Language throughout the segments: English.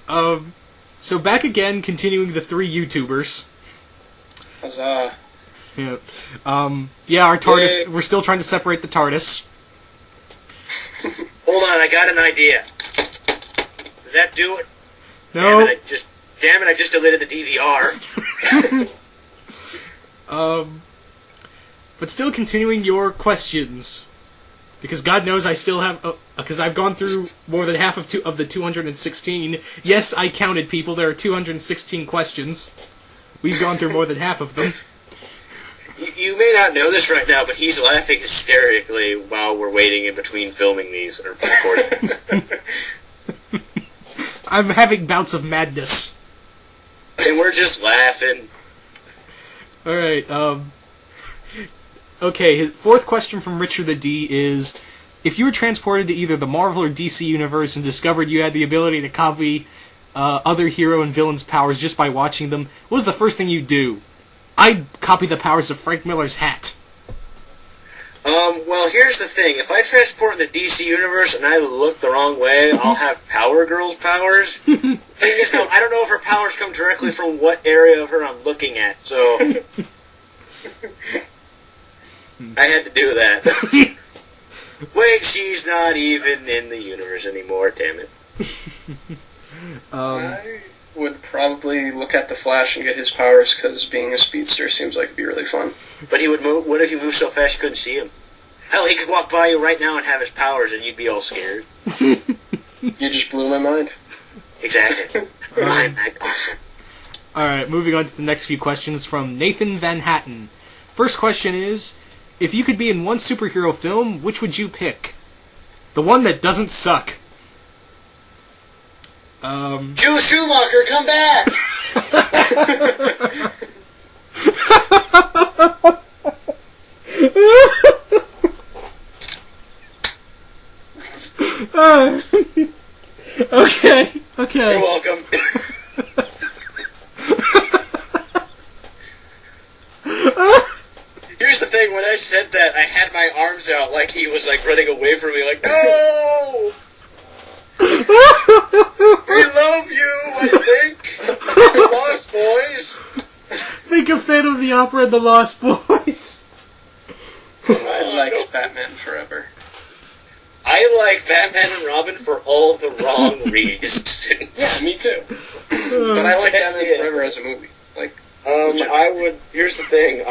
So back again, continuing the three YouTubers. Huzzah. Yeah. Our TARDIS. Yay. We're still trying to separate the TARDIS. Hold on, I got an idea. Did that do it? No. Damn it, I just deleted the DVR. But still continuing your questions. Because God knows I still have... Because I've gone through more than half of the 216. Yes, I counted, people. There are 216 questions. We've gone through more than half of them. You may not know this right now, but he's laughing hysterically while we're waiting in between filming these or recording these. I'm having bouts of madness. And we're just laughing. Alright, okay, his fourth question from Richard the D is, if you were transported to either the Marvel or DC universe and discovered you had the ability to copy other hero and villains' powers just by watching them, what was the first thing you'd do? I'd copy the powers of Frank Miller's hat. Well, here's the thing. If I transport in the DC universe and I look the wrong way, I'll have Power Girl's powers. Thing is, no, I don't know if her powers come directly from what area of her I'm looking at, so... I had to do that. Wait, she's not even in the universe anymore, damn it. I would probably look at the Flash and get his powers, because being a speedster seems like it'd be really fun. But he would move. What if he moved so fast you couldn't see him? Hell, he could walk by you right now and have his powers, and you'd be all scared. You just blew my mind. Exactly. I'm awesome. Alright, moving on to the next few questions from Nathan Van Hatten. First question is, if you could be in one superhero film, which would you pick? The one that doesn't suck. Joe Schumacher, come back! Okay. You're welcome. Here's the thing, when I said that, I had my arms out like he was like running away from me, like, no! We love you, I think! The Lost Boys! Think of Phantom of the Opera and the Lost Boys. I liked Batman Forever. I like Batman and Robin for all the wrong reasons. Yeah, me too. But I like Batman Forever as a movie. Here's the thing,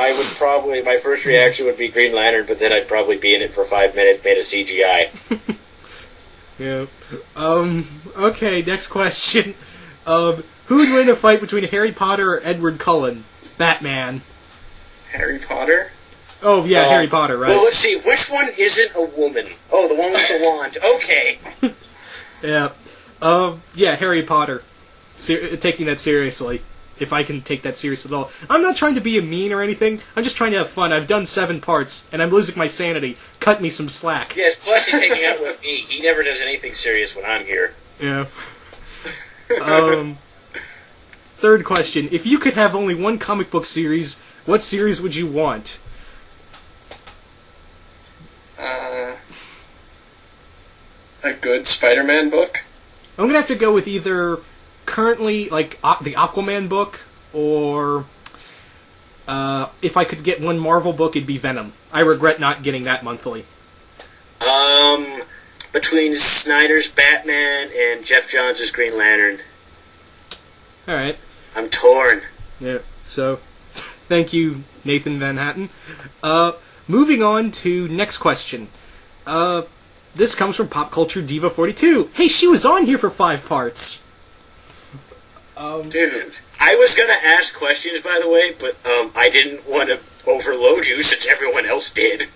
my first reaction would be Green Lantern, but then I'd probably be in it for 5 minutes made of CGI. Yeah. Okay, next question. Who would win a fight between Harry Potter or Edward Cullen? Batman. Harry Potter? Oh, yeah, Harry Potter, right? Well, let's see, which one isn't a woman? Oh, the one with the wand. Okay. Yeah, Harry Potter. Taking that seriously. If I can take that serious at all. I'm not trying to be mean or anything. I'm just trying to have fun. I've done 7 parts, and I'm losing my sanity. Cut me some slack. Yes, plus he's hanging out with me. He never does anything serious when I'm here. Yeah. Third question. If you could have only one comic book series, what series would you want? A good Spider-Man book? I'm gonna have to go with either currently, like, the Aquaman book, or if I could get one Marvel book, it'd be Venom. I regret not getting that monthly. Between Snyder's Batman and Jeff Johns' Green Lantern. Alright. I'm torn. Yeah, so, thank you, Nathan Van Hatten. Moving on to next question. This comes from Pop Culture Diva 42. Hey, she was on here for 5 parts. Dude, I was gonna ask questions, by the way, but I didn't want to overload you since everyone else did.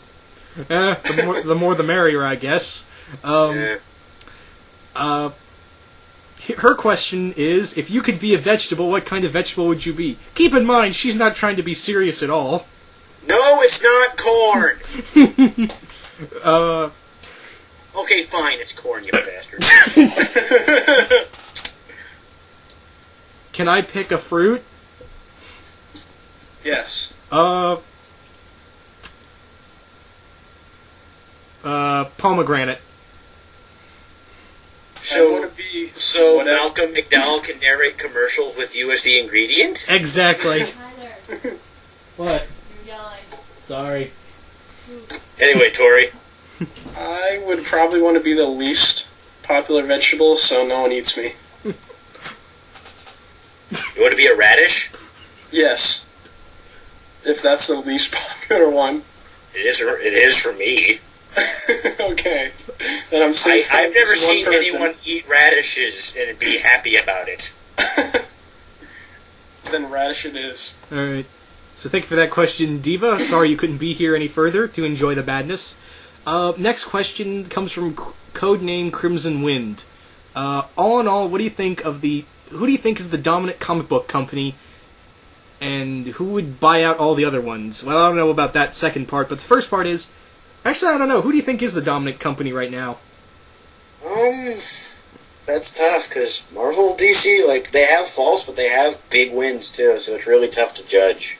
The more the merrier, I guess. Her question is, if you could be a vegetable, what kind of vegetable would you be? Keep in mind, she's not trying to be serious at all. No, it's not corn! Okay, fine, it's corn, you bastard. Can I pick a fruit? Yes. Pomegranate. So, want to be so whatever. Malcolm McDowell can narrate commercials with you as the ingredient? Exactly. Hi there. What? You're yelling. Sorry. Anyway, Tori. I would probably want to be the least popular vegetable, so no one eats me. You want to be a radish? Yes. If that's the least popular one. It is for me. Okay. Then I'm safe. I've never It's one seen person. anyone eat radishes and be happy about it. Then radish it is. Alright. So thank you for that question, Diva. Sorry you couldn't be here any further to enjoy the badness. Next question comes from codename Crimson Wind. All in all, what do you think of who do you think is the dominant comic book company, and who would buy out all the other ones? Well, I don't know about that second part, but the first part is, actually, I don't know. Who do you think is the dominant company right now? That's tough, because Marvel, DC, like, they have faults, but they have big wins, too, so it's really tough to judge.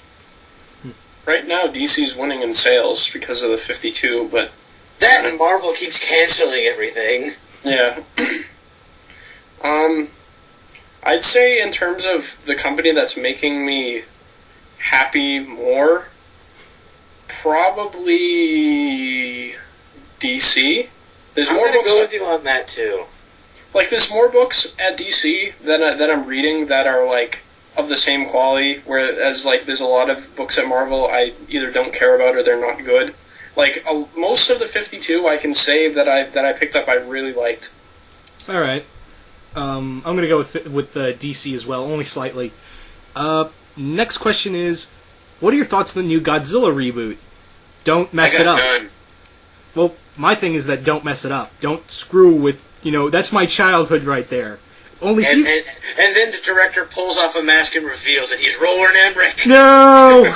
Right now, DC's winning in sales because of the 52, but That and Marvel keeps canceling everything. yeah. I'd say in terms of the company that's making me happy more, probably DC. There's I'm more gonna books. go with you on that, too. Like, there's more books at DC that I'm reading that are, like, of the same quality, whereas, like, there's a lot of books at Marvel I either don't care about or they're not good. Like, most of the 52 I can say that I picked up I really liked. Alright. I'm gonna go with DC as well, only slightly. Next question is, what are your thoughts on the new Godzilla reboot? Don't mess I it got up. none. Well, my thing is that don't mess it up. Don't screw with, that's my childhood right there. Only And, few... and then the director pulls off a mask and reveals that he's Roland Emmerich. No!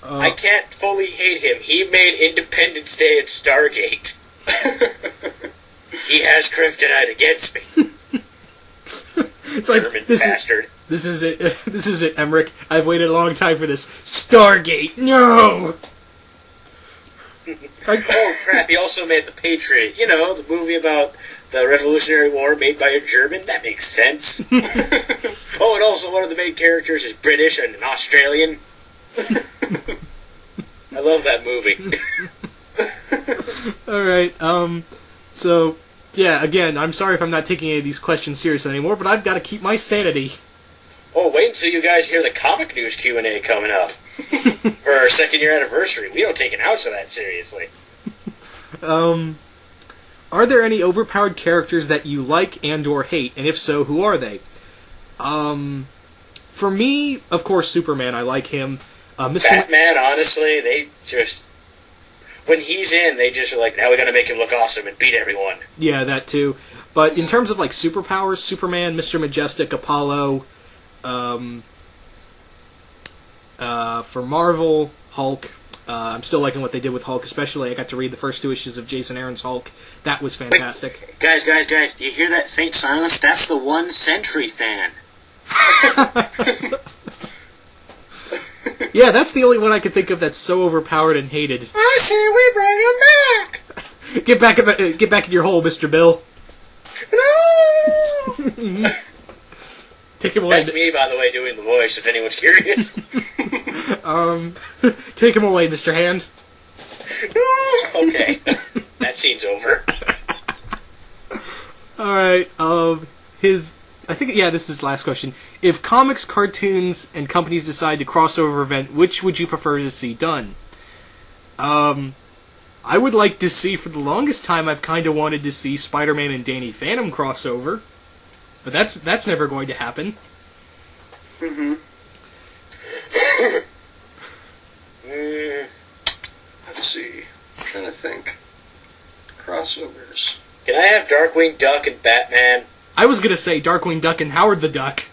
I can't fully hate him. He made Independence Day and Stargate. He has kryptonite against me. It's like, German this bastard. is it. This is it, Emmerich. I've waited a long time for this. Stargate, no! Oh crap, he also made The Patriot. You know, the movie about the Revolutionary War made by a German. That makes sense. Oh, and also one of the main characters is British and an Australian. I love that movie. Alright, so, yeah, again, I'm sorry if I'm not taking any of these questions seriously anymore, but I've got to keep my sanity. Oh, wait until you guys hear the comic news Q&A coming up. For our second year anniversary. We don't take an ounce of that seriously. Are there any overpowered characters that you like and or hate? And if so, who are they? For me, of course, Superman. I like him. Mr. Batman, honestly, they just... When he's in, they just are like, now we gotta make him look awesome and beat everyone. Yeah, that too. But in terms of like superpowers, Superman, Mr. Majestic, Apollo, for Marvel, Hulk. I'm still liking what they did with Hulk, especially I got to read the first 2 issues of Jason Aaron's Hulk. That was fantastic. Guys, do you hear that faint silence? That's the one Sentry fan. Yeah, that's the only one I could think of that's so overpowered and hated. I say we bring him back! Get back in your hole, Mr. Bill. No! Take him away. That's me, by the way, doing the voice, if anyone's curious. Take him away, Mr. Hand. Okay. That scene's over. Alright, I think, yeah, this is the last question. If comics, cartoons, and companies decide to crossover event, which would you prefer to see done? I would like to see, for the longest time, I've kind of wanted to see Spider-Man and Danny Phantom crossover. But that's never going to happen. Mm-hmm. Let's see. I'm trying to think. Crossovers. Can I have Darkwing Duck and Batman? I was gonna say Darkwing Duck and Howard the Duck.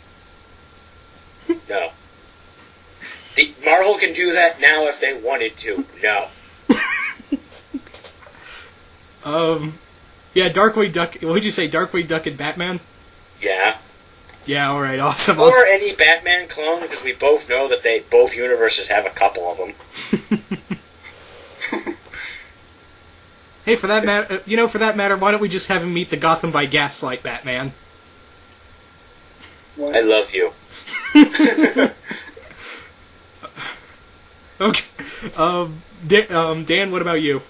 No. Marvel can do that now if they wanted to. No. Yeah, Darkwing Duck. What would you say, Darkwing Duck and Batman? Yeah. Yeah, alright, awesome. Or any Batman clone, because we both know that both universes have a couple of them. Hey, for that matter, why don't we just have him meet the Gotham by Gaslight Batman? What? I love you. Okay. Dan, what about you?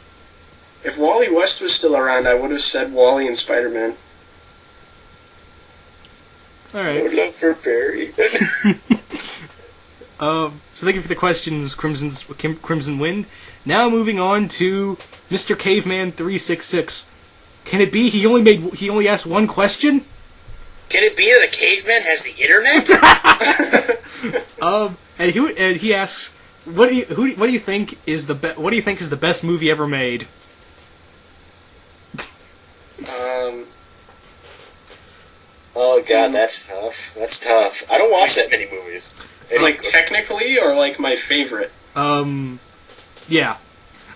If Wally West was still around, I would have said Wally and Spider-Man. All No right. love for Barry. So thank you for the questions, Crimson Wind. Now moving on to Mr. Caveman 366. Can it be he only asked one question? Can it be that a caveman has the internet? And he asks, what do you think is the best movie ever made? Oh god, that's tough. That's tough. I don't watch that many movies. Like technically, or like my favorite? Yeah.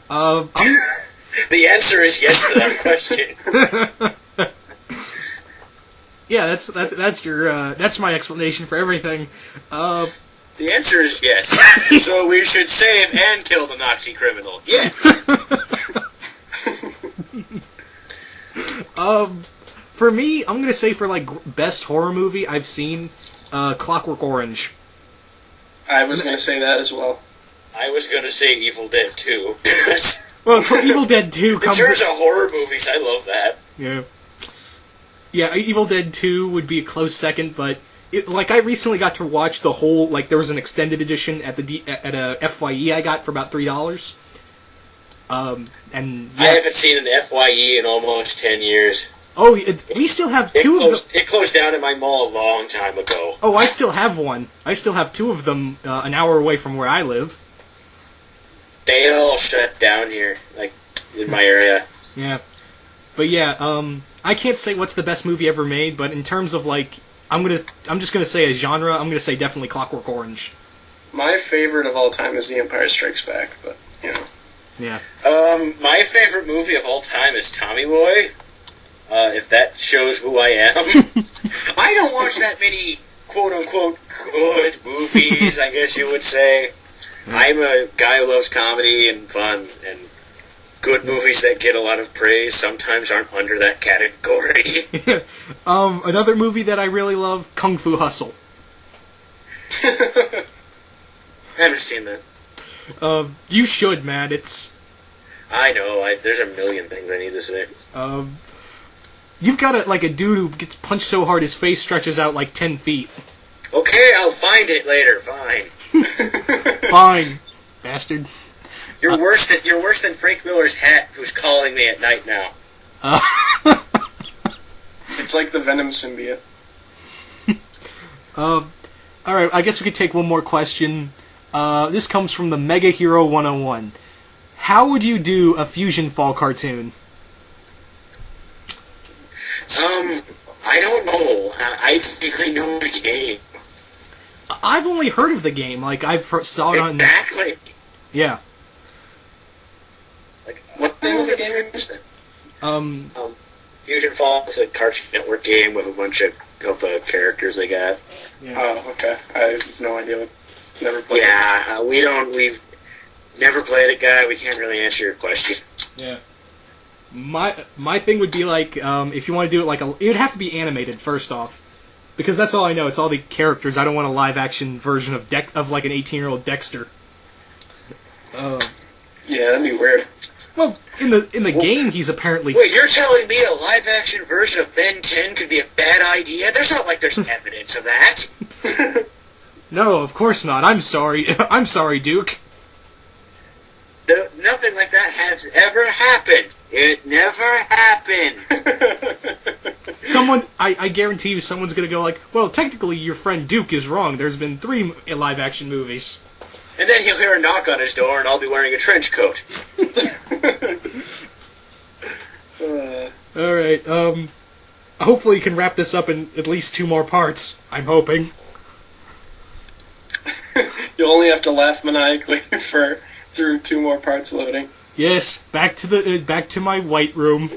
The answer is yes to that question. Yeah, that's my explanation for everything. The answer is yes. So we should save and kill the Nazi criminal. Yes. For me, I'm gonna say for like best horror movie I've seen, Clockwork Orange. I was going to say that as well. I was gonna say Evil Dead 2. Well, for Evil Dead 2 In comes. terms of horror movies, I love that. Yeah. Yeah, Evil Dead 2 would be a close second, but I recently got to watch the whole, there was an extended edition at a FYE I got for about $3. And yeah. I haven't seen an FYE in almost 10 years. Oh, we still have two of them. It closed down at my mall a long time ago. Oh, I still have one. I still have two of them an hour away from where I live. They all shut down here, in my area. Yeah. But yeah, I can't say what's the best movie ever made, but in terms of I'm just gonna say a genre, I'm gonna say definitely Clockwork Orange. My favorite of all time is The Empire Strikes Back, but, you know. Yeah. My favorite movie of all time is Tommy Boy. If that shows who I am. I don't watch that many quote-unquote good movies, I guess you would say. I'm a guy who loves comedy and fun, and good movies that get a lot of praise sometimes aren't under that category. Another movie that I really love, Kung Fu Hustle. I haven't seen that. You should, man. It's... I know, there's a million things I need to say. You've got a dude who gets punched so hard his face stretches out 10 feet. Okay, I'll find it later, fine. Fine, bastard. You're worse than Frank Miller's hat, who's calling me at night now. It's like the Venom symbiote. Alright, I guess we could take one more question. This comes from the Mega Hero 101. How would you do a Fusion Fall cartoon? I don't know. I think I know the game. I've only heard of the game. Saw it on... Exactly. Yeah. What the hell is the game is that? Fusion Fall is a Cartoon Network game with a bunch of the characters they got. Yeah. Oh, okay. I have no idea. Never played it. Yeah, we've never played it, guy. We can't really answer your question. Yeah. My thing would be if you want to do it it would have to be animated first off, because that's all I know. It's all the characters. I don't want a live action version of an 18-year-old Dexter. Yeah, that'd be weird. Well, in the game, he's apparently... Wait, you're telling me a live action version of Ben 10 could be a bad idea? There's not there's evidence of that. No, of course not. I'm sorry. I'm sorry, Duke. Nothing like that has ever happened. It never happened. I guarantee you someone's gonna go well, technically your friend Duke is wrong. There's been 3 live-action movies. And then he'll hear a knock on his door and I'll be wearing a trench coat. Alright, hopefully you can wrap this up in at least 2 more parts. I'm hoping. You'll only have to laugh maniacally through 2 more parts loading. Yes, back to my white room.